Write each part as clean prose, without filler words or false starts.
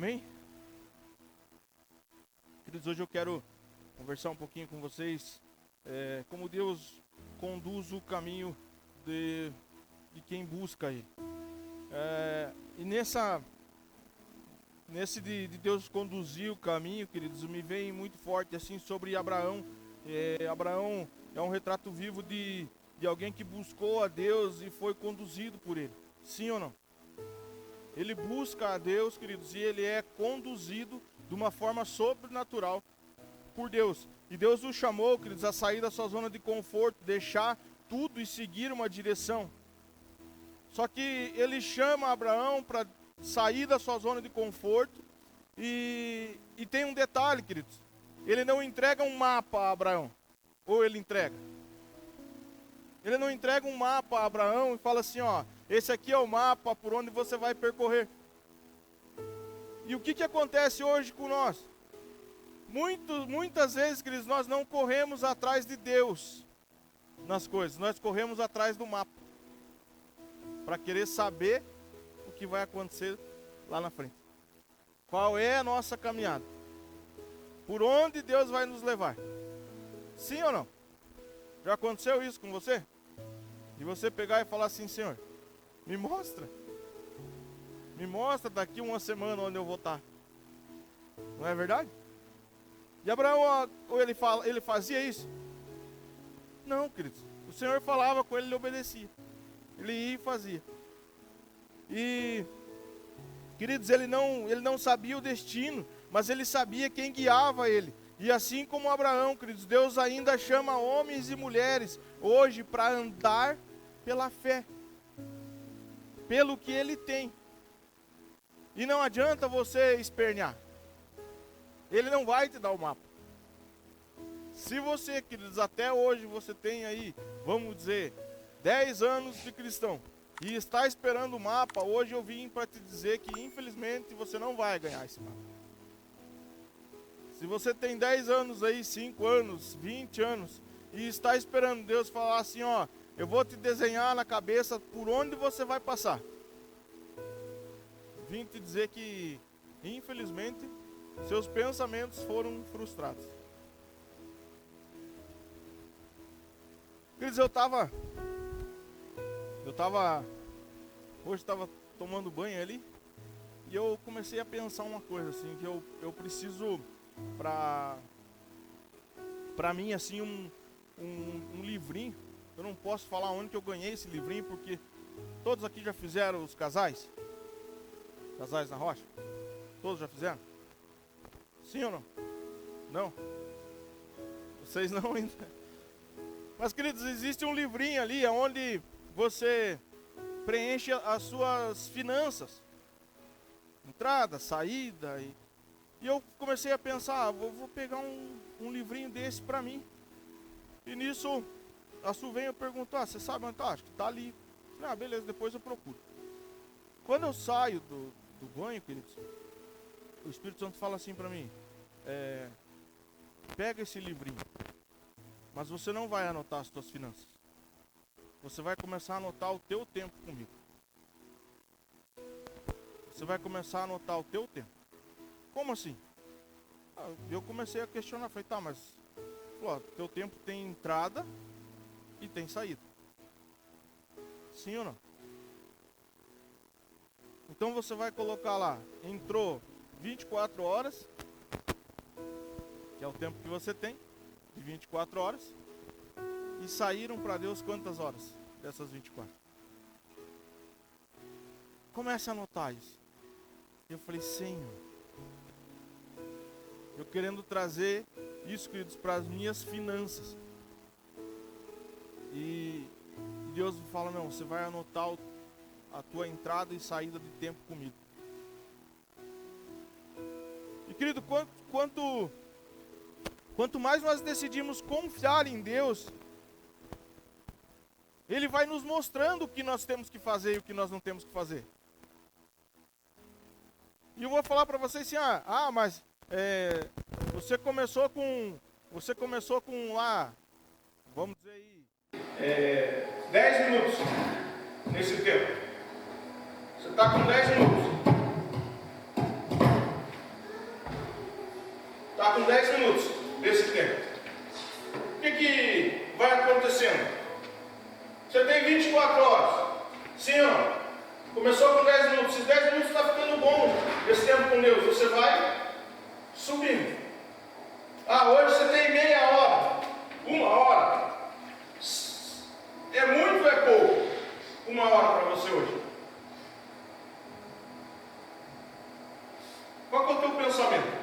Amém? Queridos, hoje eu quero conversar um pouquinho com vocês como Deus conduz o caminho de quem busca Ele. E nesse de Deus conduzir o caminho, queridos, me vem muito forte assim sobre Abraão. Abraão é um retrato vivo de alguém que buscou a Deus e foi conduzido por Ele. Sim ou não? Ele busca a Deus, queridos, e ele é conduzido de uma forma sobrenatural por Deus. E Deus o chamou, queridos, a sair da sua zona de conforto, deixar tudo e seguir uma direção. Só que ele chama Abraão para sair da sua zona de conforto e tem um detalhe, queridos. Ele não entrega um mapa a Abraão. Ou ele entrega? Ele não entrega um mapa a Abraão e fala assim, ó, esse aqui é o mapa por onde você vai percorrer. E o que acontece hoje com nós? Muitas vezes, queridos, nós não corremos atrás de Deus nas coisas. Nós corremos atrás do mapa. Para querer saber o que vai acontecer lá na frente. Qual é a nossa caminhada? Por onde Deus vai nos levar? Sim ou não? Já aconteceu isso com você? E você pegar e falar assim, Senhor, me mostra daqui uma semana onde eu vou estar. Não é verdade? E Abraão, ele fazia isso? Não, queridos. O Senhor falava com ele, ele obedecia. Ele ia e fazia. E, queridos, ele não sabia o destino, mas ele sabia quem guiava ele. E assim como Abraão, queridos, Deus ainda chama homens e mulheres hoje para andar pela fé, pelo que ele tem. E não adianta você espernear. Ele não vai te dar o mapa. Se você, queridos, até hoje você tem aí, vamos dizer, 10 anos de cristão e está esperando o mapa, hoje eu vim para te dizer que infelizmente você não vai ganhar esse mapa. Se você tem 10 anos aí, 5 anos, 20 anos e está esperando Deus falar assim, ó, eu vou te desenhar na cabeça por onde você vai passar. Vim te dizer que infelizmente seus pensamentos foram frustrados. Queridos, hoje estava tomando banho ali e eu comecei a pensar uma coisa assim, que eu preciso para mim assim um livrinho. Eu não posso falar onde que eu ganhei esse livrinho, porque todos aqui já fizeram os casais na rocha? Todos já fizeram? Sim ou não? Não? Vocês não ainda? Mas, queridos, existe um livrinho ali onde você preenche as suas finanças. Entrada, saída. E eu comecei a pensar, vou pegar um livrinho desse para mim. E nisso, a Su veio e perguntou, você sabe onde tá? Acho que tá ali. Falei, beleza, depois eu procuro. Quando eu saio do banho, queridos, o Espírito Santo fala assim para mim, pega esse livrinho, mas você não vai anotar as suas finanças. Você vai começar a anotar o teu tempo comigo. Você vai começar a anotar o teu tempo. Como assim? Eu comecei a questionar, falei, tá, mas teu tempo tem entrada e tem saída. Sim ou não? Então você vai colocar lá, entrou 24 horas, que é o tempo que você tem, de 24 horas, e saíram para Deus quantas horas dessas 24? Comece a anotar isso. Eu falei, Senhor, eu querendo trazer isso, queridos, para as minhas finanças. E Deus me fala, não, você vai anotar a tua entrada e saída de tempo comigo. E, querido, quanto mais nós decidimos confiar em Deus, Ele vai nos mostrando o que nós temos que fazer e o que nós não temos que fazer. E eu vou falar para vocês assim, mas você começou com lá, vamos dizer aí, 10 minutos nesse tempo. Você está com 10 minutos. está com 10 minutos desse tempo. O que vai acontecendo? Você tem 24 horas. Sim ou não? Começou com 10 minutos. Esses 10 minutos está ficando bom. Esse tempo com Deus. Você vai subindo. Hoje você tem meia hora. 1 hora. É muito ou é pouco? 1 hora para você hoje. Qual que é o teu pensamento?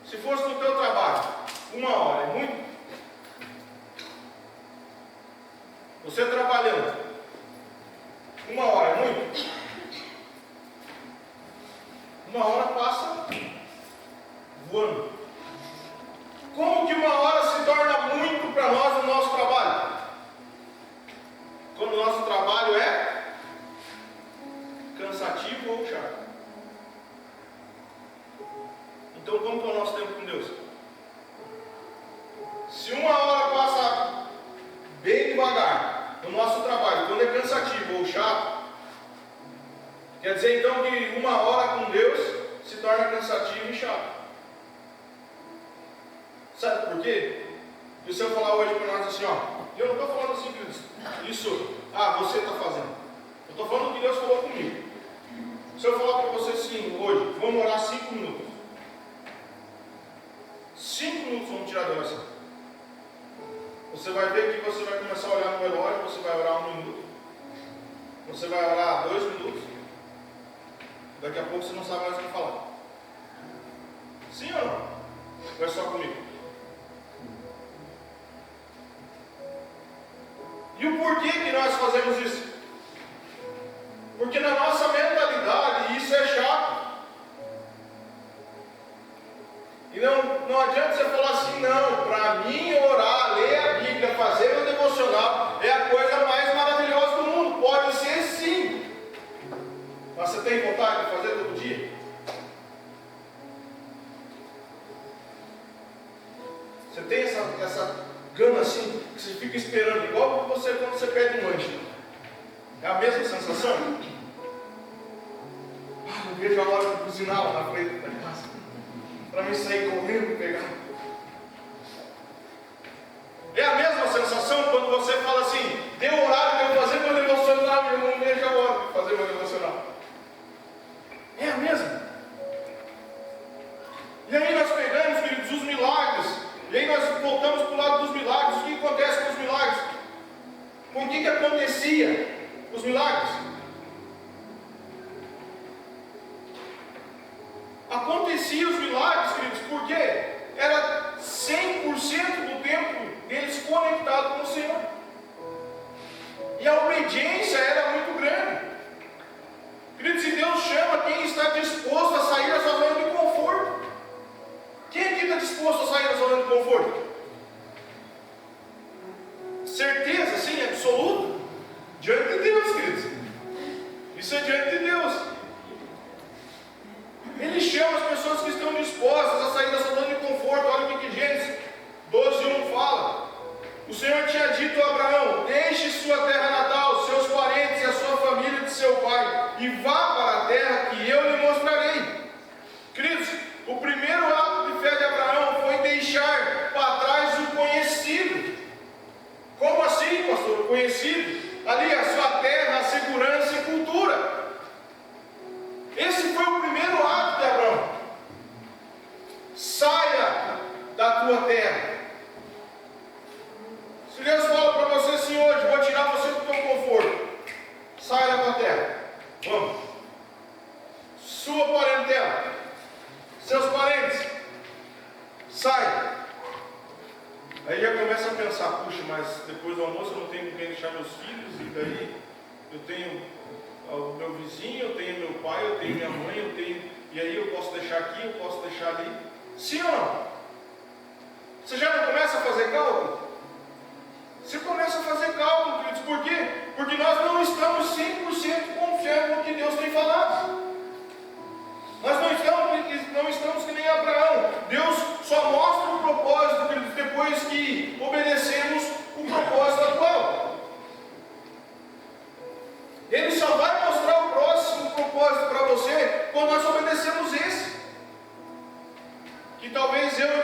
Se fosse no teu trabalho, 1 hora é muito? Você trabalhando, 1 hora é muito? 1 hora passa voando. Como que 1 hora se torna muito para nós no nosso trabalho? Quando o nosso trabalho é cansativo ou chato. Então, como que é o nosso tempo com Deus? Se 1 hora passa bem devagar no nosso trabalho, quando é cansativo ou chato, quer dizer então que 1 hora com Deus se torna cansativo e chato. Sabe por quê? E se eu falar hoje para nós assim, eu não estou falando assim, isso, você está fazendo. Eu estou falando o que Deus falou comigo. Se eu falar para você assim, hoje, vamos orar 5 minutos. 5 minutos vamos tirar da oração. Você vai ver que você vai começar a olhar no relógio, você vai orar 1 minuto. Você vai orar 2 minutos. Daqui a pouco você não sabe mais o que falar. Sim ou não? Vai só comigo. E o porquê que nós fazemos isso? Porque na nossa mentalidade isso é chato. E não adianta você falar assim, não, para mim orar, ler a Bíblia, fazer o devocional é a coisa mais maravilhosa do mundo. Pode ser sim. Mas você tem vontade de fazer todo dia? Você tem essa gana assim, que você fica esperando, igual você quando você pede um lanche. É a mesma sensação? Não vejo a hora de buzinar lá na frente da casa, para mim sair correndo e pegar. É a mesma sensação quando você fala assim, deu horário de eu fazer meu devocional, eu não vejo a hora de fazer meu devocional. É a mesma. E aí nós pegamos, queridos, os milagres. E aí nós voltamos para o lado dos milagres. O que acontece com os milagres? Com o que acontecia os milagres? Acontecia os milagres, queridos, porque era 100% do tempo deles conectados com o Senhor. E a obediência era muito grande. Queridos, e Deus chama quem está disposto a sair da sua zona de conforto. Quem aqui está disposto a sair da zona de conforto? Certeza, sim, absoluta? Diante de Deus, queridos. Isso é diante de Deus. Ele chama as pessoas que estão dispostas a sair da sua zona de conforto. Olha o que Gênesis 12:1 fala. O Senhor tinha dito a Abraão: deixe sua terra natal, seus parentes e a sua família de seu pai, e vá para a terra que eu lhe mostrarei. Queridos, o primeiro ato de fé de Abraão foi deixar para trás o conhecido. Como assim, pastor? O conhecido? Ali a sua terra, a segurança e cultura. Esse foi o primeiro ato de Abraão. Saia da tua terra. Se Deus fala para você assim hoje, vou tirar você do teu conforto. Saia da tua terra. Vamos. Sua parentela. Seus parentes. Sai. Aí já começa a pensar, puxa, mas depois do almoço eu não tenho com quem deixar meus filhos, e daí eu tenho o meu vizinho, eu tenho meu pai, eu tenho minha mãe, eu tenho, e aí eu posso deixar aqui, eu posso deixar ali. Sim ou não? Você já não começa a fazer cálculo? Você começa a fazer cálculo, queridos. Por quê? Porque nós não estamos 100% confiando no que Deus tem falado. Nós não estamos que nem Abraão. Deus só mostra o propósito, queridos, depois que obedecemos o propósito atual. Ele só vai mostrar o próximo propósito para você quando nós obedecemos esse. Que talvez eu e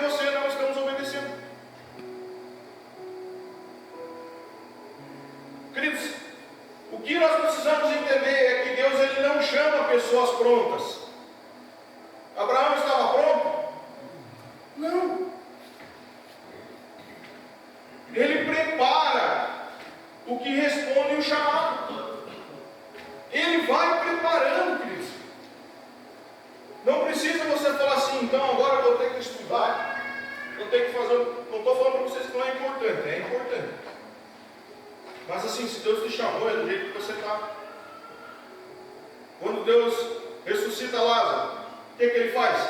Não precisa você falar assim, então agora eu vou ter que estudar, vou ter que fazer. Não estou falando para vocês que não é importante, é importante. Mas assim, se Deus te chamou, é do jeito que você está. Quando Deus ressuscita Lázaro, o que ele faz?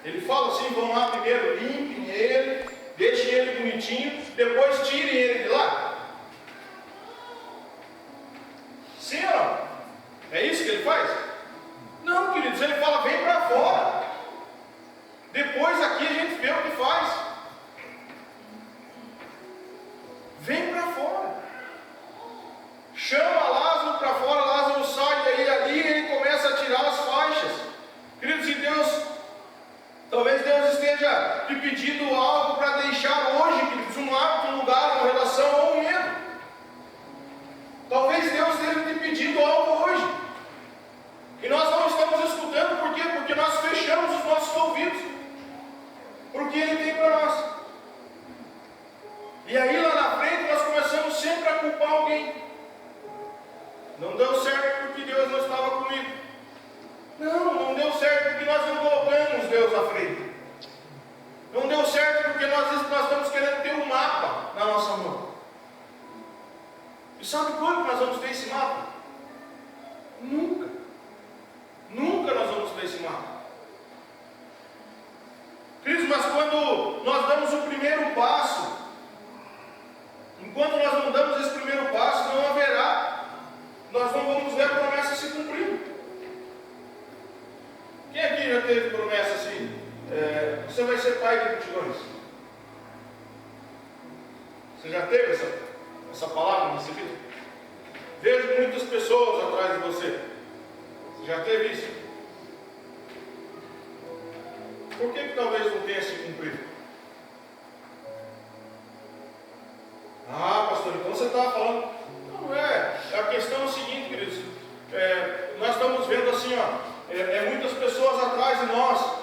Ele fala assim, vão lá primeiro, limpem ele, deixem ele bonitinho, depois tirem ele de lá. Sim ou não? É isso que ele faz? Não, queridos, ele fala, vem para fora. Depois aqui a gente vê o que faz. Vem para fora. Chama Lázaro para fora, Lázaro sai, e aí ali ele começa a tirar as faixas. Queridos, e Deus, talvez Deus esteja te pedindo algo para deixar hoje, queridos, um hábito, um lugar, uma relação ou um medo. Talvez Deus esteja te pedindo algo hoje. E nós não estamos escutando, por quê? Porque nós fechamos os nossos ouvidos para o que Ele tem para nós. E aí lá na frente nós começamos sempre a culpar alguém. Não deu certo porque Deus não estava comigo. Não deu certo porque nós não colocamos Deus à frente. Não deu certo porque nós estamos querendo ter um mapa na nossa mão. E sabe quando nós vamos ter esse mapa? Nunca. Nunca nós vamos ter esse mapa. Queridos, mas quando nós damos o primeiro passo, enquanto nós não damos esse primeiro passo, não haverá, nós não vamos ver a promessa se cumprindo. Quem aqui já teve promessa assim? Você vai ser pai de multidões. Você já teve essa palavra nesse vídeo? Vejo muitas pessoas atrás de você. Você já teve isso? Por que talvez não tenha se cumprido? Ah, pastor, então você estava falando. Não é. A questão é o seguinte, queridos. Nós estamos vendo assim, muitas pessoas atrás de nós.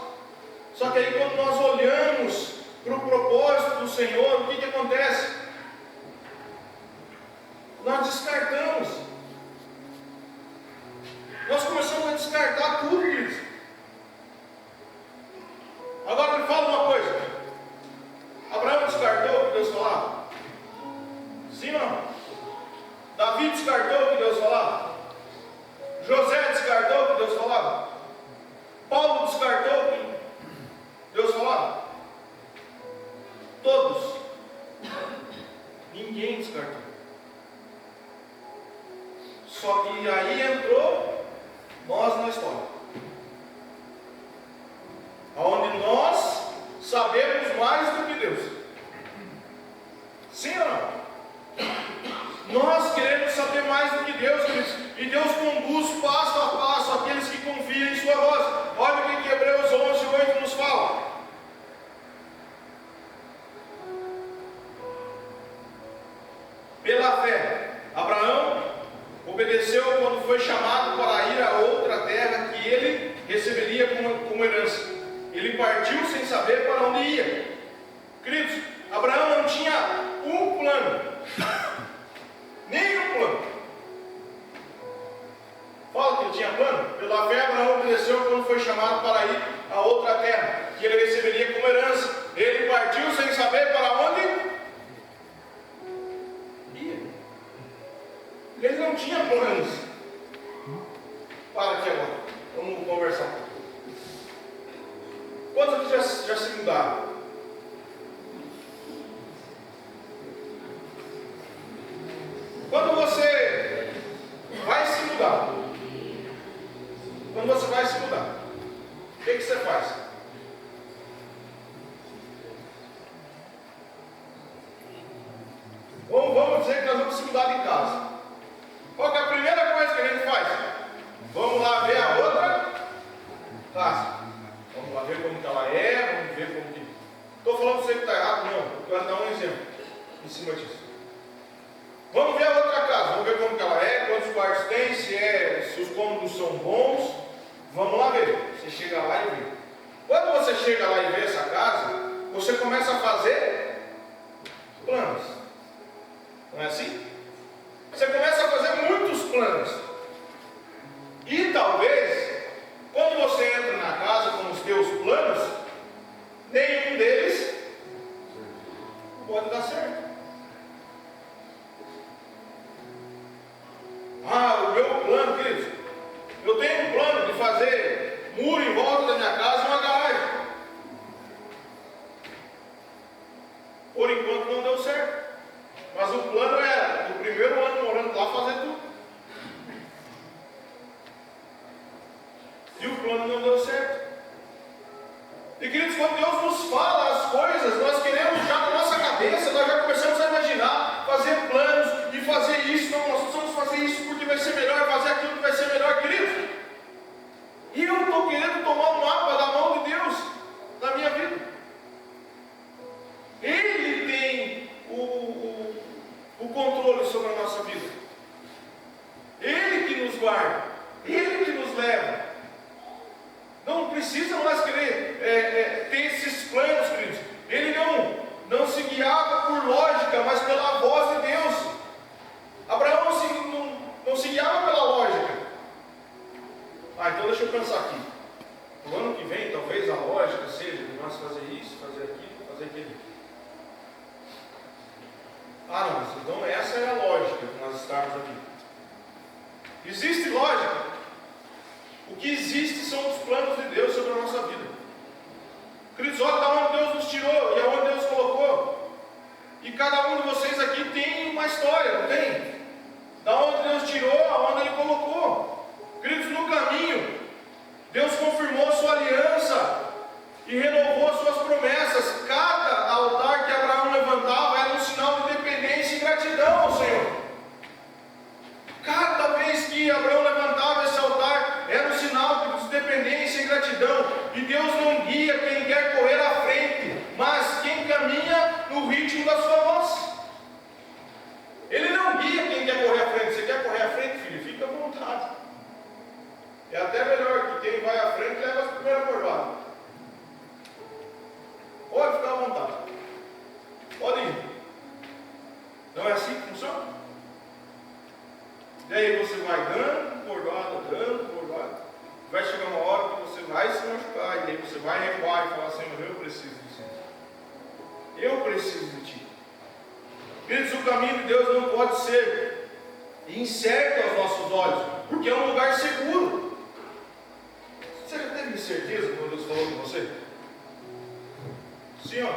Só que aí quando nós olhamos para o propósito do Senhor, o que acontece? Nós descartamos. Nós começamos a descartar tudo, queridos. Agora me fala uma coisa. Abraão descartou o que Deus falava? Sim ou não? Davi descartou o que Deus falava? José descartou o que Deus falava? Paulo descartou o que Deus falava? Todos. Ninguém descartou. Só que aí entrou nós na história. Onde nós sabemos mais do que Deus. Sim ou não? Nós queremos saber mais do que Deus, queridos. E Deus conduz passo a passo aqueles que confiam em sua voz. Olha o que Hebreus 11:8 nos fala. Pela fé, Abraão obedeceu quando foi chamado para ir a outra terra que ele receberia como herança. Ele partiu sem saber para onde ia. Queridos, Abraão não tinha um plano. Nenhum plano. Fala que ele tinha plano. Pela fé, Abraão obedeceu quando foi chamado para ir a outra terra que ele receberia como herança. Ele partiu sem saber para onde ia. Ele não tinha planos. Para aqui agora. Vamos conversar um pouco. Quantos aqui já se mudaram? Quando você vai se mudar, o que você faz? Vamos dizer que nós vamos se mudar de casa. Qual que é a primeira coisa que a gente faz? Vamos lá ver a outra casa. Vamos lá ver como que ela é, vamos ver como que... Estou falando para você que está errado, não. Eu quero dar um exemplo em cima disso. Vamos ver a outra casa, vamos ver como que ela é, quantos quartos tem, se os cômodos são bons. Vamos lá ver. Você chega lá e vê. Quando você chega lá e vê essa casa, você começa a fazer planos. Não é assim? Você começa a fazer muitos planos. E talvez plano não deu certo. E queridos, quando Deus nos fala as coisas, nós queremos já na nossa cabeça, nós já começamos a imaginar, fazer planos e fazer isso. Não, nós precisamos fazer isso porque vai ser melhor, fazer aquilo que vai ser melhor, queridos. E eu estou querendo tomar um mapa da mão de Deus na minha vida. Ele tem o controle sobre a nossa vida. Ele que nos guarda, Ele que nos leva. Não precisa mais querer ter esses planos, queridos. Ele não se guiava por lógica, mas pela voz de Deus. Abraão não se guiava pela lógica. Então deixa eu pensar aqui. No ano que vem, talvez a lógica seja nós fazer isso, fazer aquilo, fazer aquilo. Não, mas então essa é a lógica que nós estamos aqui. Existe lógica. O que existe são os planos de Deus sobre a nossa vida. Queridos, olha da onde Deus nos tirou e aonde Deus colocou. E cada um de vocês aqui tem uma história, não tem? Da onde Deus tirou, aonde Ele colocou. Queridos, no caminho, Deus confirmou sua aliança e renovou suas promessas. Cada altar que Abraão levantava era um sinal de dependência e gratidão ao Senhor. Cada vez que Abraão levantava esse altar, era um sinal de dependência e gratidão. E Deus não guia quem quer correr à frente, mas quem caminha no ritmo da sua voz. Ele não guia quem quer correr à frente. Você quer correr à frente, filho? Fica à vontade. É até melhor que quem vai à frente leva as primeiras corvadas. Pode ficar à vontade. Pode ir. Não é assim que funciona? E aí você vai dando corvada. Vai chegar uma hora que você vai se machucar. E aí você vai recuar e falar: Senhor, eu preciso do Senhor. Eu preciso de Ti. Queridos, o caminho de Deus não pode ser incerto aos nossos olhos, porque é um lugar seguro. Você já teve certeza quando Deus falou com você? Sim, ó.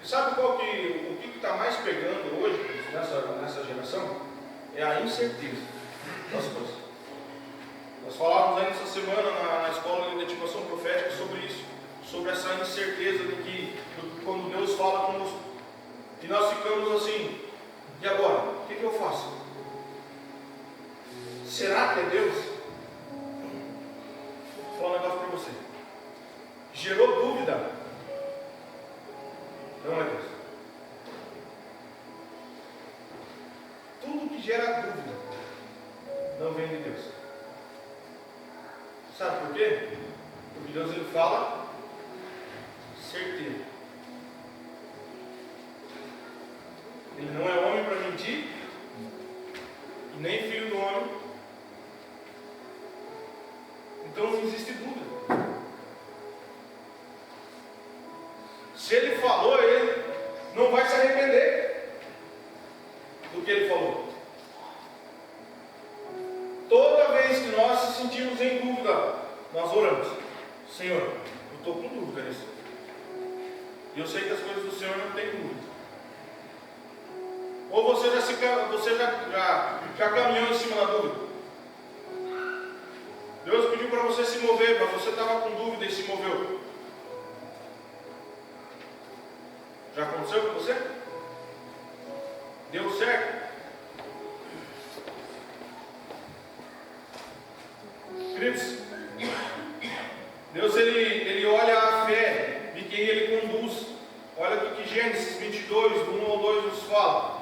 E sabe o que está mais pegando hoje nessa geração? É a incerteza das coisas. Nós falávamos aí nessa semana na escola de ativação profética sobre isso, sobre essa incerteza de que quando Deus fala conosco, e nós ficamos assim: e agora? O que eu faço? Será que é Deus? Vou falar um negócio para você. Gerou dúvida? Não é Deus. Tudo que gera dúvida não vem de Deus. Sabe por quê? Porque Deus, Ele fala certeiro. Ele não é homem para mentir, e nem filho do homem. Então não existe dúvida. Se Ele falou, Ele não vai se arrepender do que Ele falou. Toda vez que nós se sentimos em dúvida, nós oramos: Senhor, eu estou com dúvida nisso. E eu sei que as coisas do Senhor não tem dúvida. Ou você já caminhou em cima da dúvida? Deus pediu para você se mover, mas você estava com dúvida e se moveu. Já aconteceu com você? Deu certo? Queridos, Deus ele olha a fé de quem Ele conduz. Olha o que Gênesis 22, do 1 ao 2 nos fala.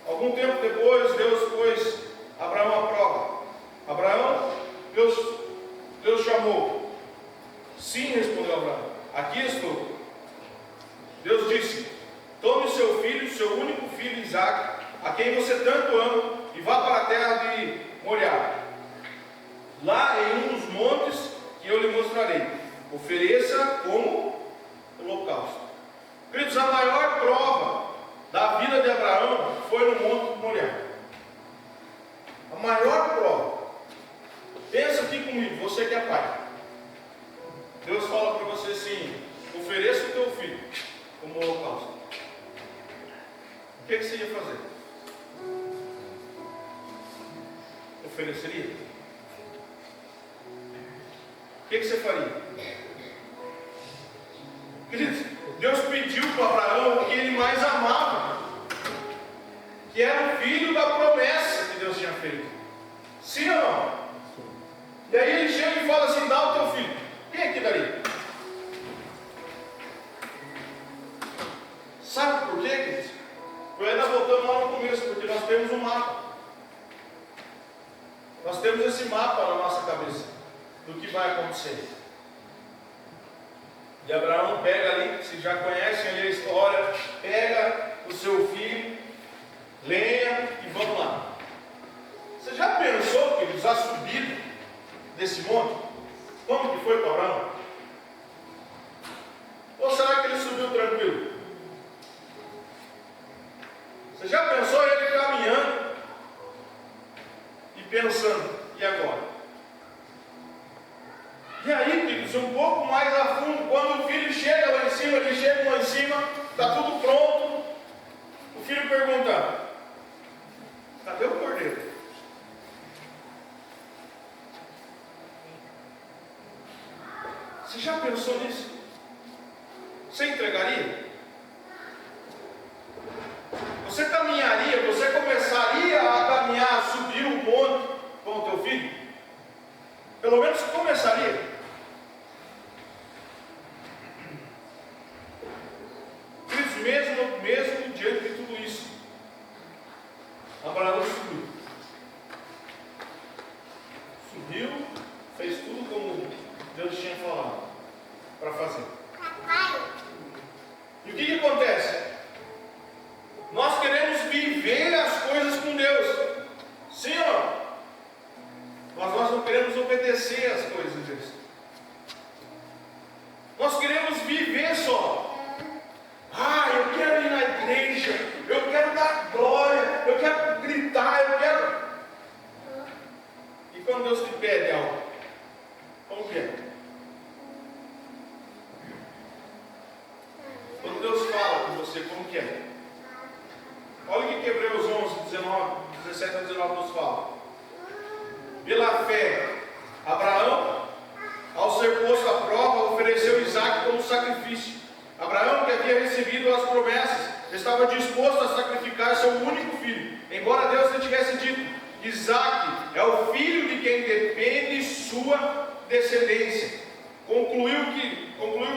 Algum tempo depois, Deus pôs Abraão à prova. Abraão, Deus chamou. Sim, respondeu Abraão, aqui estou. Deus disse: tome seu filho, seu único filho Isaque, a quem você tanto ama, e vá para a terra de Moriá. Lá em um dos montes que eu lhe mostrarei, ofereça como holocausto. Queridos, a maior prova da vida de Abraão foi no monte de Moriá. A maior prova. Pensa aqui comigo, você que é pai. Deus fala para você assim: ofereça o teu filho como holocausto. O que você ia fazer? o que você faria? Queridos, Deus pediu para Abraão o que ele mais amava, que era o filho da promessa que Deus tinha feito. Sim ou não? E aí ele chega e fala assim: dá o teu filho. Quem é que daria? Sabe por quê, queridos? Eu ainda voltando lá no começo, porque nós temos um mapa. Nós temos esse mapa na nossa cabeça do que vai acontecer. E Abraão pega ali, vocês já conhecem ali a história, pega o seu filho, lenha e vamos lá. Você já pensou, queridos, a subida desse monte? Como que foi para Abraão? Ou será que ele subiu tranquilo? Você já pensou ele caminhando e pensando, e agora? E aí, queridos, um pouco mais a fundo, quando o filho chega lá em cima, ele chega lá em cima, está tudo pronto, o filho pergunta: cadê o cordeiro? Você já pensou nisso? Você entregaria? Você caminharia, você começaria a caminhar, a subir um monte com o teu filho? Pelo menos começaria. Mesmo diante de tudo isso, Abraão subiu. Subiu, fez tudo como Deus tinha falado para fazer. E o que acontece? Nós queremos viver as coisas com Deus. Sim ou não? Mas nós não queremos obedecer as coisas de Deus. Nós queremos viver só. Eu quero ir na igreja, eu quero dar glória, eu quero gritar, eu quero. E quando Deus te pede algo, como que é? Quando Deus fala com você, como que é? Olha o que Hebreus 11, 17 a 19 nos fala. Pela fé, Abraão, ao ser posto à prova, ofereceu Isaque como sacrifício. Abraão, que havia recebido as promessas, estava disposto a sacrificar seu único filho, embora Deus lhe tivesse dito: Isaque é o filho de quem depende sua descendência. Concluiu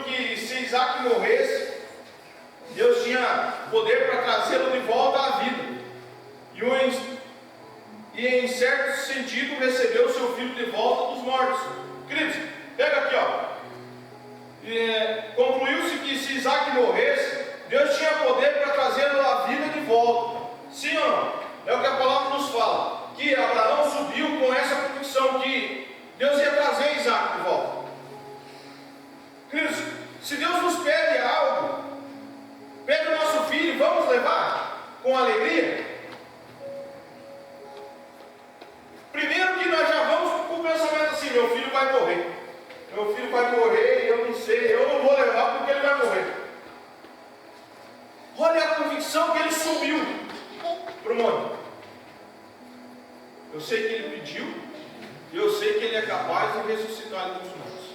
que se Isaque morresse, Deus tinha poder para trazê-lo de volta à vida, e em certo sentido recebeu seu filho de volta dos mortos. Queridos, pega aqui, ó. Concluiu-se que se Isaque morresse, Deus tinha poder para trazê-lo à vida de volta. Sim ou não? É o que a palavra nos fala, que Abraão subiu com essa convicção que Deus ia trazer Isaque de volta. Queridos, se Deus nos pede algo, pede o nosso filho, vamos levar com alegria? Primeiro que nós já vamos com o pensamento assim: meu filho vai morrer. Meu filho vai morrer, eu não sei, eu não vou levar porque ele vai morrer. Olha a convicção que ele subiu para o monte. Eu sei que ele pediu, e eu sei que ele é capaz de ressuscitar ele dos mortos.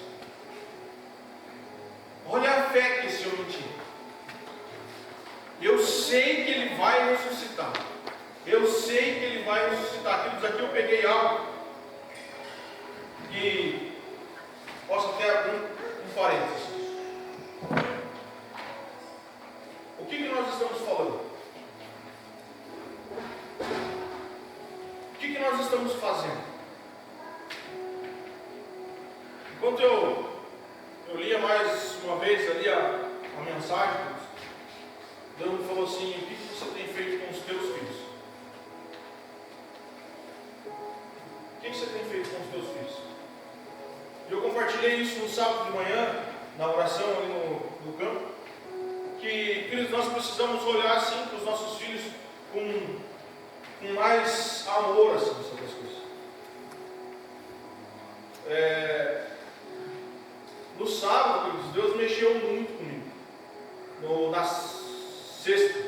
Olha a fé que esse homem tinha. Eu sei que ele vai ressuscitar. Eu sei que ele vai ressuscitar. Aqui eu peguei algo que posso até abrir um parênteses. O que nós estamos falando? O que nós estamos fazendo? Enquanto eu lia mais uma vez ali a mensagem, Deus me falou assim: o que você tem feito com os teus filhos? O que você tem feito com os teus filhos? E eu compartilhei isso no sábado de manhã, na oração ali no campo, que, queridos, nós precisamos olhar assim para os nossos filhos com mais amor assim, sobre as coisas. No sábado, queridos, Deus mexeu muito comigo.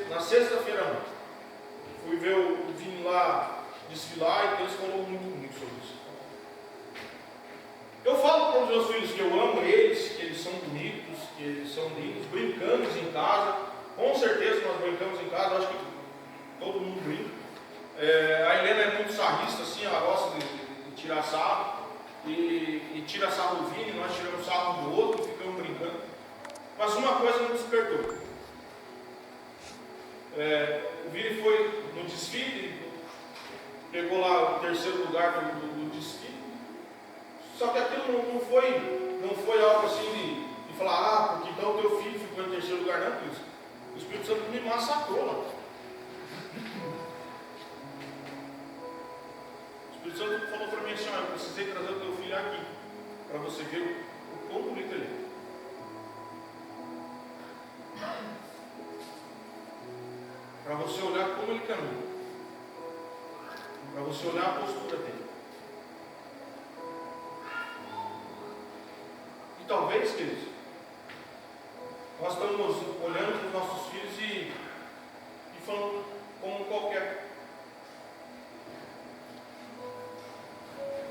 Na sexta-feira, fui ver o Vini lá desfilar, e Deus falou muito comigo sobre isso. Eu falo para os meus filhos que eu amo eles, que eles são bonitos, que eles são lindos, brincamos em casa. Com certeza nós brincamos em casa, acho que todo mundo brinca. A Helena é muito sarrista, assim, ela gosta de tirar sarro. E tira sarro do Vini, nós tiramos sarro um do outro e ficamos brincando. Mas uma coisa não despertou. O Vini foi no desfile, pegou lá o terceiro lugar do desfile. Só que aquilo não foi algo assim de falar, porque então o teu filho ficou em terceiro lugar, não, Cristo. O Espírito Santo me massacrou lá. O Espírito Santo falou para mim assim: eu precisei trazer o teu filho aqui, para você ver o quão bonito ele é. Para você olhar como ele caminha, para você olhar a postura dele. E talvez, queridos, nós estamos olhando para os nossos filhos e falando como qualquer.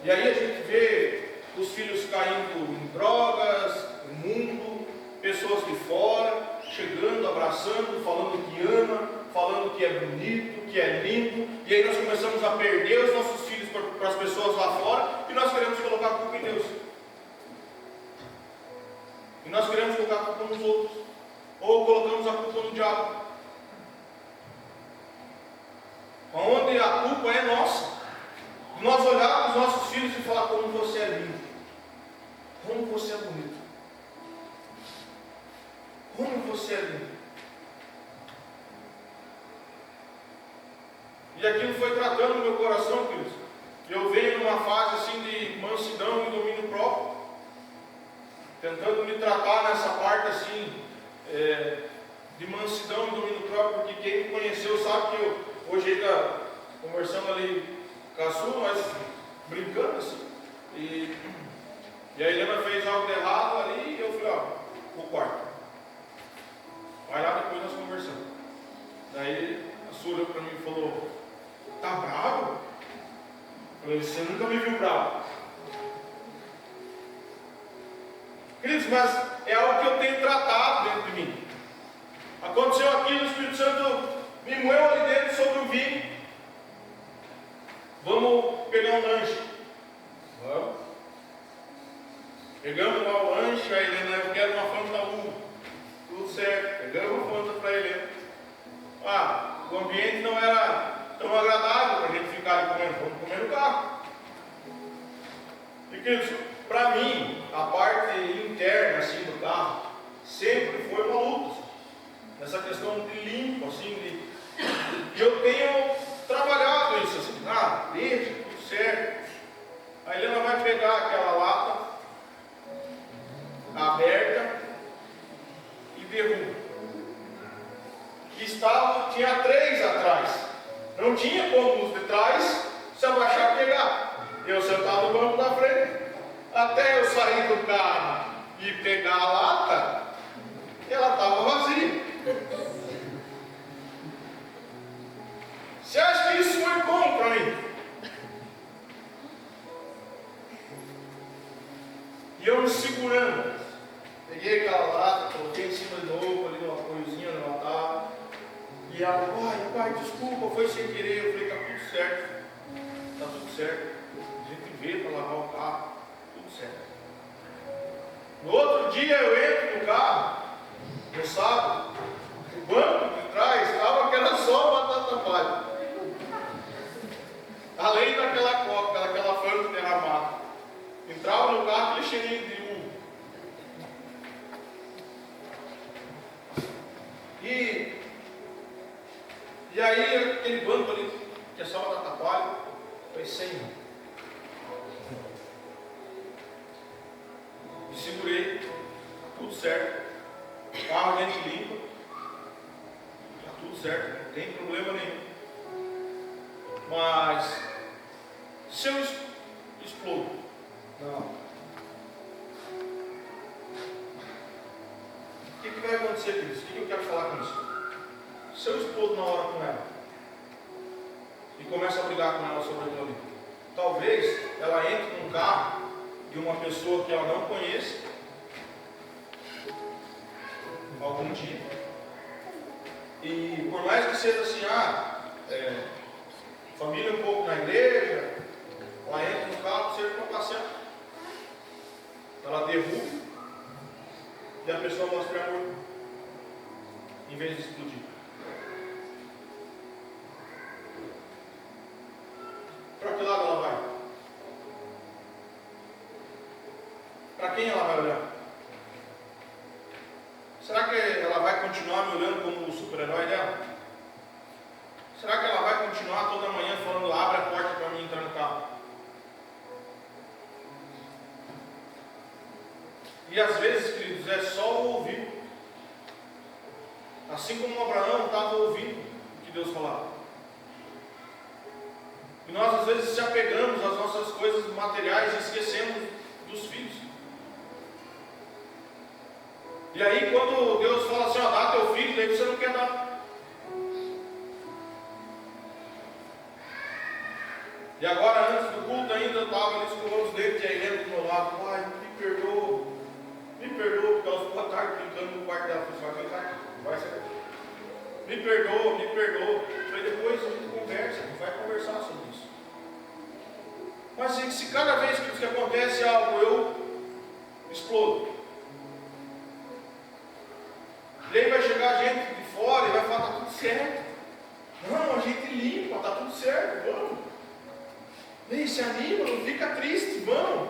E aí a gente vê os filhos caindo em drogas, no mundo, pessoas de fora, chegando, abraçando, falando que ama, falando que é bonito, que é lindo, e aí nós começamos a perder os nossos filhos para as pessoas lá fora, e nós queremos colocar a culpa em Deus. E nós queremos colocar a culpa nos outros, ou colocamos a culpa no diabo. Onde a culpa é nossa. Nós olhar para os nossos filhos e falar como você é lindo, como você é bonito, como você é lindo. E aquilo foi tratando o meu coração, queridos. Eu venho numa fase assim de mansidão e domínio próprio, tentando me tratar nessa parte assim de mansidão e domínio próprio, porque quem me conheceu sabe que eu hoje ainda conversando ali Caçu, mas brincando assim. E a Helena fez algo de errado ali e eu falei, pro quarto. Vai lá, depois nós conversamos. Daí a Su olhou para mim e falou, tá bravo? Eu falei, você nunca me viu bravo. Queridos, mas é algo que eu tenho tratado dentro de mim. Aconteceu aquilo, o Espírito Santo me moeu ali dentro sobre o vinho. Vamos pegar um lanche. Vamos. Pegamos lá o lanche, a Helena, eu quero uma Fanta 1. Tudo certo. Pegamos uma Fanta para a Helena. O ambiente não era tão agradável para a gente ficar ali comendo. Vamos comer no carro. E queridos, para mim, a parte interna assim, do carro sempre foi uma luta. Essa questão de limpo, assim, e eu tenho trabalhado isso assim, deixa, tudo certo. A Helena vai pegar aquela lata aberta e derruba. Tinha 3 atrás. Não tinha como os de trás se abaixar e pegar. Eu sentado no banco da frente. Até eu sair do carro e pegar a lata, ela estava vazia. Você acha que isso foi bom para mim? E eu me segurando. Peguei aquela lata, coloquei em cima de novo, ali numa coisinha, ela estava. E ela, pai, desculpa, foi sem querer. Eu falei, tá tudo certo. Tá tudo certo. A gente veio para lavar o carro. Tudo certo. No outro dia eu entro no carro, no sábado, o banco de trás estava que era só batata palha. Além daquela coca, daquela Fanta derramada. Entrava no carro aquele cheirinho de uva. E aí aquele banco ali, que é só batata palha, foi sem mão. Me segurei, tudo certo. O carro a gente limpa, está tudo certo, não tem problema nenhum. Mas se eu explodo, não. O que vai acontecer com isso? O que eu quero falar com isso? Se eu explodo na hora com ela e começo a brigar com ela sobre aquilo ali, talvez ela entre num carro de uma pessoa que ela não conheça algum dia. E por mais que seja assim, família um pouco na igreja, ela entra no carro, seja para passear. Ela derruba e a pessoa mostra amor, em vez de explodir. Para que lado ela vai? Para quem ela vai olhar? Será que ela vai continuar me olhando como o super-herói dela? Será que ela vai continuar toda manhã falando, abre a porta para mim entrar no carro? E às vezes, queridos, é só o ouvir. Assim como Abraão estava ouvindo o que Deus falava. E nós às vezes se apegamos às nossas coisas materiais e esquecemos dos filhos. E aí quando Deus fala assim, dá teu filho, daí você não quer dar. E agora antes do culto ainda eu estava ali escovando os dedos e aí lembro do meu lado, pai, me perdoa, porque ela ficou à tarde brincando no quarto dela, vai ser. Me perdoa. Falei, depois a gente conversa, a gente vai conversar sobre isso. Mas se cada vez que acontece algo eu explodo, e aí vai chegar gente de fora e vai falar, tá tudo certo. Não, a gente limpa, tá tudo certo, vamos. E aí, se anima, não fica triste, vamos.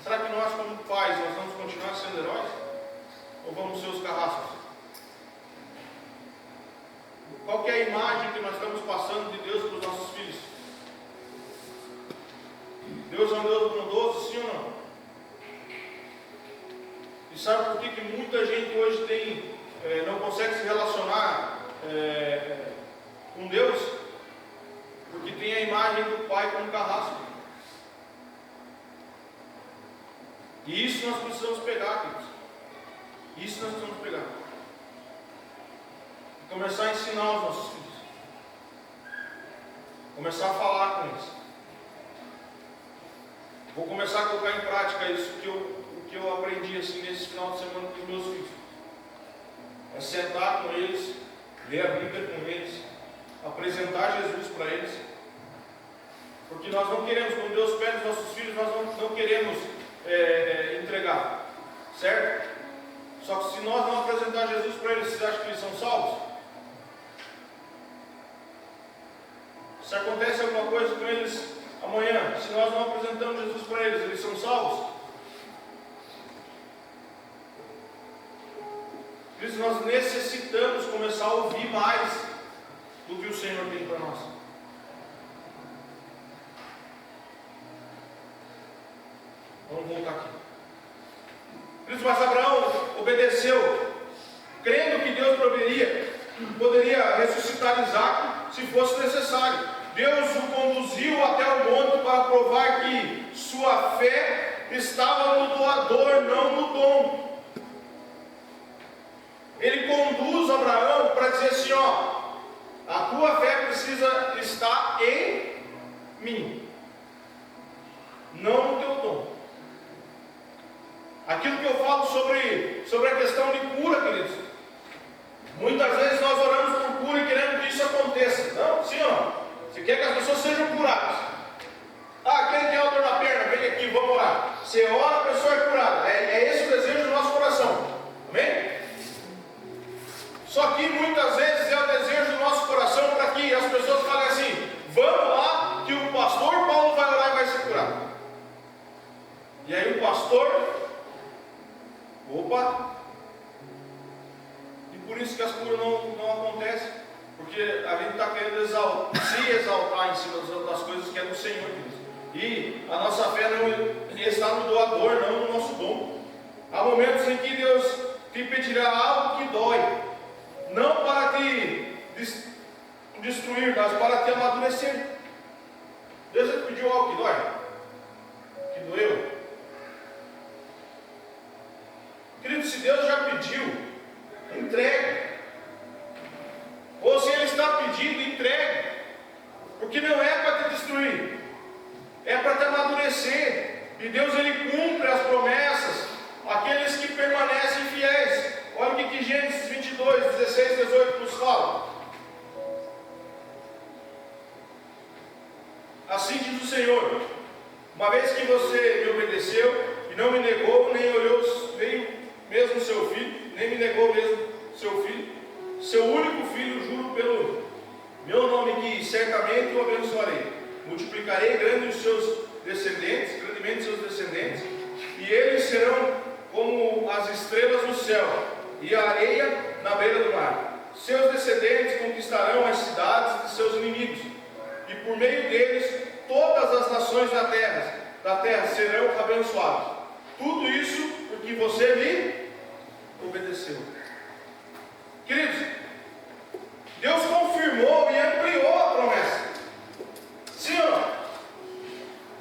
Será que nós, como pais, nós vamos continuar sendo heróis? Ou vamos ser os carrascos? Qual que é a imagem que nós estamos passando de Deus para os nossos filhos? Deus é um Deus bondoso, sim ou não? E sabe por que muita gente hoje não consegue se relacionar com Deus? Porque tem a imagem do pai como carrasco. E isso nós precisamos pegar, queridos. Isso nós precisamos pegar. Começar a ensinar os nossos filhos. Começar a falar com eles. Vou começar a colocar em prática isso que eu aprendi assim, nesse final de semana com os meus filhos. É sentar com eles, ler a Bíblia com eles, apresentar Jesus para eles. Porque nós não queremos, quando Deus pede os nossos filhos, nós não queremos entregar. Certo? Só que se nós não apresentar Jesus para eles, vocês acham que eles são salvos? Se acontece alguma coisa com eles amanhã, se nós não apresentamos Jesus para eles, eles são salvos? Por isso nós necessitamos começar a ouvir mais do que o Senhor tem para nós. Vamos voltar aqui. Por isso, mas Abraão obedeceu, crendo que Deus poderia ressuscitar Isaac se fosse necessário. Deus o conduziu até o monte para provar que sua fé estava no doador, não no dom. Ele conduz Abraão para dizer assim, a tua fé precisa estar em mim, não no teu dom. Aquilo que eu falo sobre a questão de cura, queridos. Muitas vezes nós oramos por cura e queremos que isso aconteça. Não, sim ou não? Você quer que as pessoas sejam curadas. Quem tem uma dor na perna, vem aqui, vamos orar. Você ora, a pessoa é curada. É esse o desejo do nosso coração. Amém? Só que muitas vezes é o desejo do nosso coração para que as pessoas falem assim, vamos lá que o pastor Paulo vai orar e vai ser curado. E aí o pastor, e por isso que as curas não acontecem, porque a gente está querendo se exaltar em cima das coisas que é do Senhor, e a nossa fé não está no doador, não no nosso dom. Há momentos em que Deus te pedirá algo que dói, não para te destruir, mas para te amadurecer. Deus já te pediu algo que dói? Que doeu? Querido, se Deus já pediu, entregue. Ou se Ele está pedindo, entregue. Porque não é para te destruir, é para te amadurecer. E Deus, Ele cumpre as promessas, aqueles que permanecem fiéis. Olha o que Gênesis 22, 16, 18 nos fala. Assim diz o Senhor: uma vez que você me obedeceu e não me negou, nem olhou nem mesmo seu filho, nem me negou mesmo seu filho, seu único filho, juro pelo meu nome que certamente o abençoarei. Multiplicarei grandemente os seus descendentes, e eles serão como as estrelas do céu e a areia na beira do mar. Seus descendentes conquistarão as cidades de seus inimigos, e por meio deles todas as nações da terra serão abençoadas. Tudo isso porque você me obedeceu. Queridos, Deus confirmou e ampliou a promessa. Sim ou não?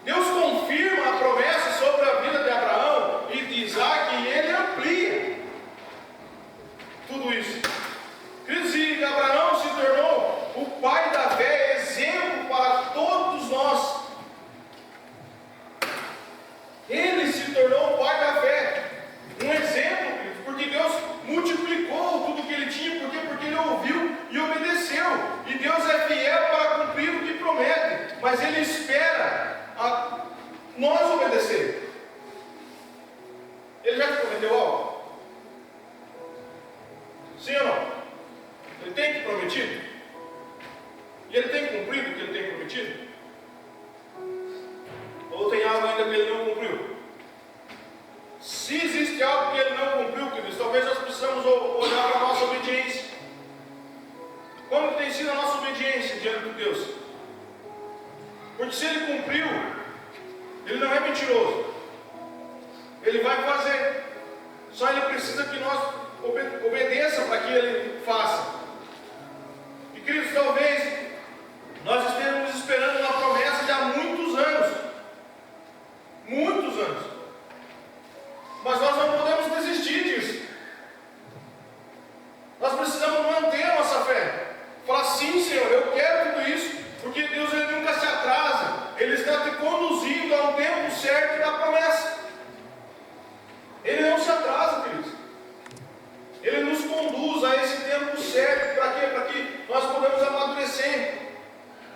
Deus confirma a promessa sobre a vida de Abraão e de Isaac, e Ele amplia tudo isso. Queridos, e Abraão se tornou o pai da fé, exemplo para todos nós. Ele se tornou o pai da fé, um exemplo, porque Deus multiplicou tudo que ele tinha, porque ele ouviu e obedeceu. E Deus é fiel para cumprir o que promete, mas Ele espera a nós obedecer. Ele já te prometeu algo? Sim ou não? Ele tem que prometido? E ele tem cumprido o que ele tem prometido? Ou tem algo ainda que ele não cumpriu? Se existe algo que ele não cumpriu, queridos, talvez nós precisamos olhar para a nossa obediência. Como tem sido a nossa obediência diante de Deus? Porque se ele cumpriu, ele não é mentiroso. Ele vai fazer. Só ele precisa que nós obedeçam para que ele faça. E queridos, talvez nós estejamos esperando uma promessa de há muitos anos. Muitos anos. Mas nós não podemos desistir disso. Nós precisamos manter a nossa fé. Falar: sim, Senhor, eu quero tudo isso, porque Deus, Ele nunca se atrasa. Ele está te conduzindo ao tempo certo da promessa. Ele não se atrasa, queridos. Ele nos conduz a esse tempo certo. Para quê? Para que nós podemos amadurecer.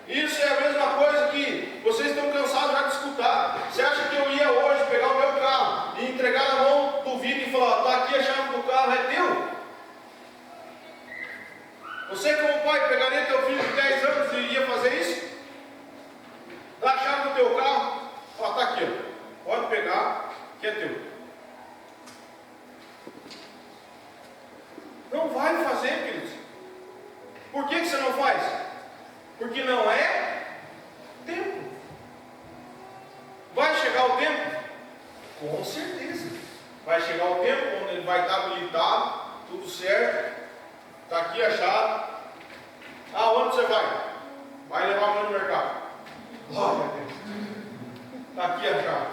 Isso é a mesma coisa que vocês estão cansados já de escutar. Você acha que eu ia hoje pegar o meu carro e entregar na mão do Vitor e falar: está aqui a chave do carro, é teu? Você, como pai, pegaria teu filho de 10 anos e ia fazer isso? Dá a chave do teu carro, ó, está aqui, ó. Pode pegar, que é teu. Não vai fazer, queridos. Por que você não faz? Porque não é tempo. Vai chegar o tempo? Com certeza. Vai chegar o tempo onde ele vai estar habilitado, tudo certo. Está aqui a chave. Ah, onde você vai? Vai levar a mãe no mercado. Glória a Deus. Está aqui a chave.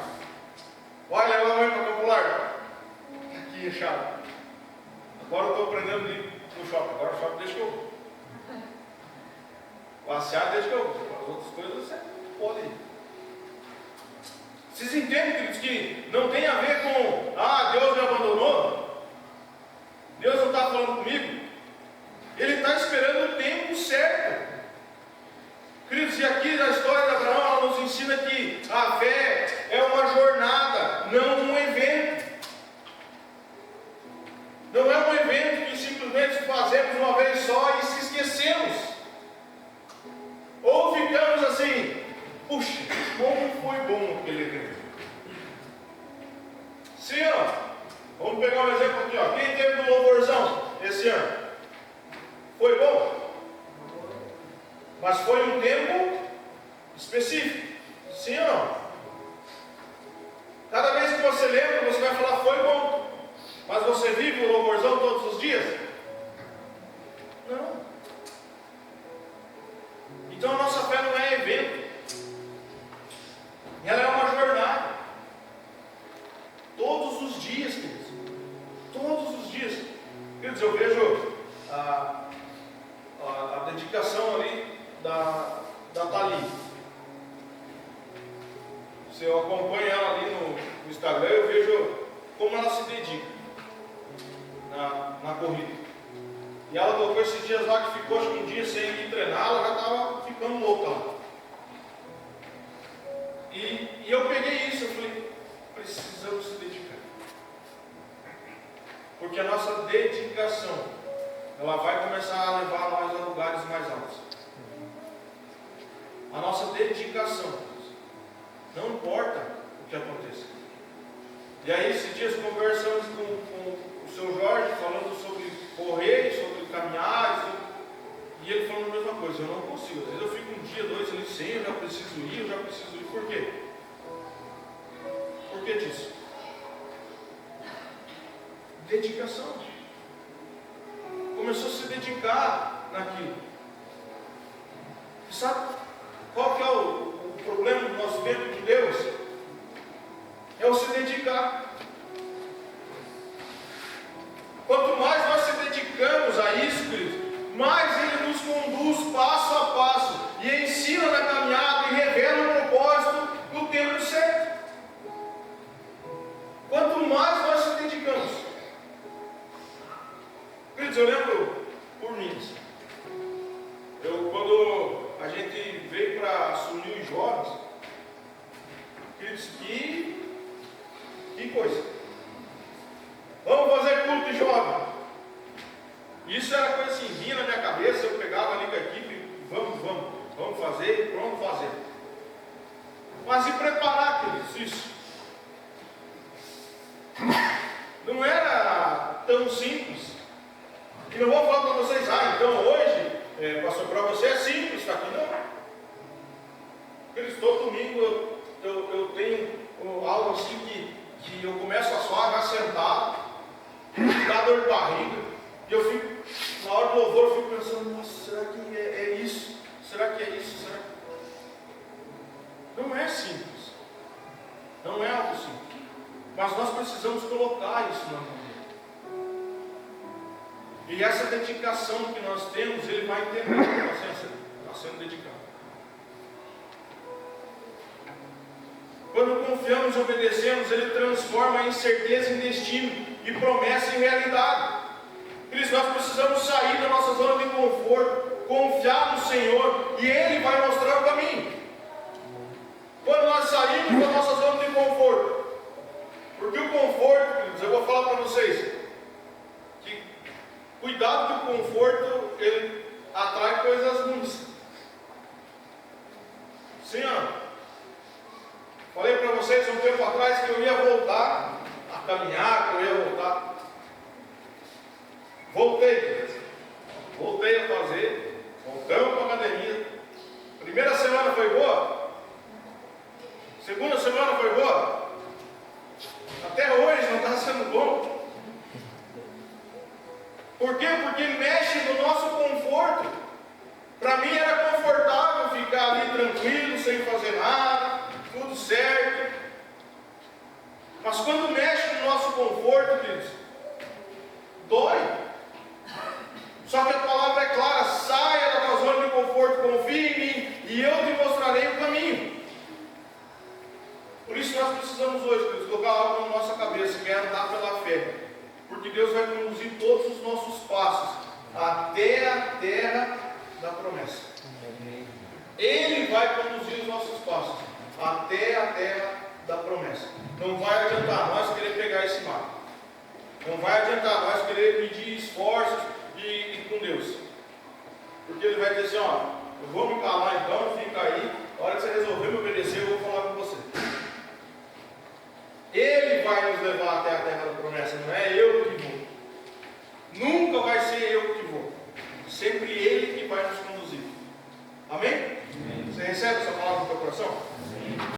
Vai levar a mãe para Campo Largo. Está aqui a chave. Agora eu estou aprendendo a ir no shopping. Agora o shopping deixa que eu vou. Passear deixa que eu vou. As outras coisas você pode ir. Vocês entendem, queridos, que não tem a ver com: ah, Deus me abandonou? Deus não está falando comigo? Ele está esperando o tempo certo. Queridos, e aqui na história de Abraão, ela nos ensina que a fé é uma jornada, não um evento. Não é um evento que simplesmente fazemos uma vez só e se esquecemos. Ou ficamos assim: puxa, como foi bom aquele evento. Sim, ó. Vamos pegar um exemplo aqui, ó. Quem teve no louvorzão esse ano? Foi bom? Mas foi um tempo específico. Sim ou não? Cada vez que você lembra, você vai falar: foi bom. Mas você vive o louvorzão todos os dias? Não. Então a nossa fé não é evento. Ela é uma jornada. Todos os dias, queridos. Todos os dias. Queridos, eu vejo a dedicação ali da Thalie. Você acompanha ela ali no como ela se dedica na corrida. E ela tocou esses dias lá que ficou, acho que um dia sem ir treinar, ela já estava ficando louca lá. E eu peguei isso, eu falei, precisamos se dedicar. Porque a nossa dedicação, ela vai começar a levar nós a lugares mais altos. A nossa dedicação, não importa o que aconteça. E aí, esses dias conversamos com o seu Jorge, falando sobre correr, sobre caminhar, e ele falando a mesma coisa. Eu não consigo, às vezes eu fico um dia, dois ali sem, eu já preciso ir. Por quê? Por que disso? Dedicação. Começou a se dedicar naquilo. Sabe qual que é o problema do nosso tempo de Deus? É o se dedicar. Quanto mais nós se dedicamos a isso, querido, mais Ele nos conduz passo a passo e ensina na caminhada e revela o propósito no tempo certo. Quanto mais nós se dedicamos. Queridos, eu lembro por mim. Quando a gente veio para assumir os jovens, queridos, que coisa. Vamos fazer culto de jovem. Isso era coisa assim, vinha na minha cabeça, eu pegava ali com a equipe, vamos fazer, pronto, fazer. Mas e preparar, queridos, isso? Não era tão simples. E não vou falar para vocês, então hoje, pastor, para você é simples, está aqui, não. Queridos, todo domingo eu tenho algo assim que eu começo a suar já sentado, dá dor de barriga, e eu fico, na hora do louvor, eu fico pensando, nossa, será que é isso? Será que é isso? Será que... Não é simples. Não é algo simples. Mas nós precisamos colocar isso na mão. E essa dedicação que nós temos, Ele vai entender que está sendo dedicado. Quando confiamos e obedecemos, Ele transforma a incerteza em destino e promessa em realidade. Por isso nós precisamos sair da nossa zona de conforto, confiar no Senhor e Ele vai mostrar o caminho. Quando nós saímos da nossa zona de conforto, porque o conforto, queridos, eu vou falar para vocês, que cuidado que o conforto, ele atrai coisas ruins. Sim, ó. Falei para vocês um tempo atrás que eu ia voltar a caminhar, que eu ia voltar. Voltei a fazer, voltamos para a academia. Primeira semana foi boa? Segunda semana foi boa? Até hoje não está sendo bom. Por quê? Porque mexe no nosso conforto. Para mim era confortável ficar ali tranquilo, sem fazer nada, tudo certo. Mas quando mexe no nosso conforto, queridos, dói. Só que a palavra é clara: saia da tua zona de conforto, confie em mim e eu te mostrarei o caminho. Por isso nós precisamos hoje, queridos, colocar algo na nossa cabeça, que é andar pela fé. Porque Deus vai conduzir todos os nossos passos até a terra da promessa. Ele vai conduzir os nossos passos até a terra da promessa. Não vai adiantar nós querer pegar esse mapa. Não vai adiantar nós querer medir esforços e com Deus. Porque Ele vai dizer assim, ó, eu vou me calar então, fica aí, a hora que você resolver me obedecer, eu vou falar com você. Ele vai nos levar até a terra da promessa, não é eu que vou. Nunca vai ser eu que vou. Sempre Ele que vai nos conduzir. Amém? Amém. Você recebe essa palavra no teu coração?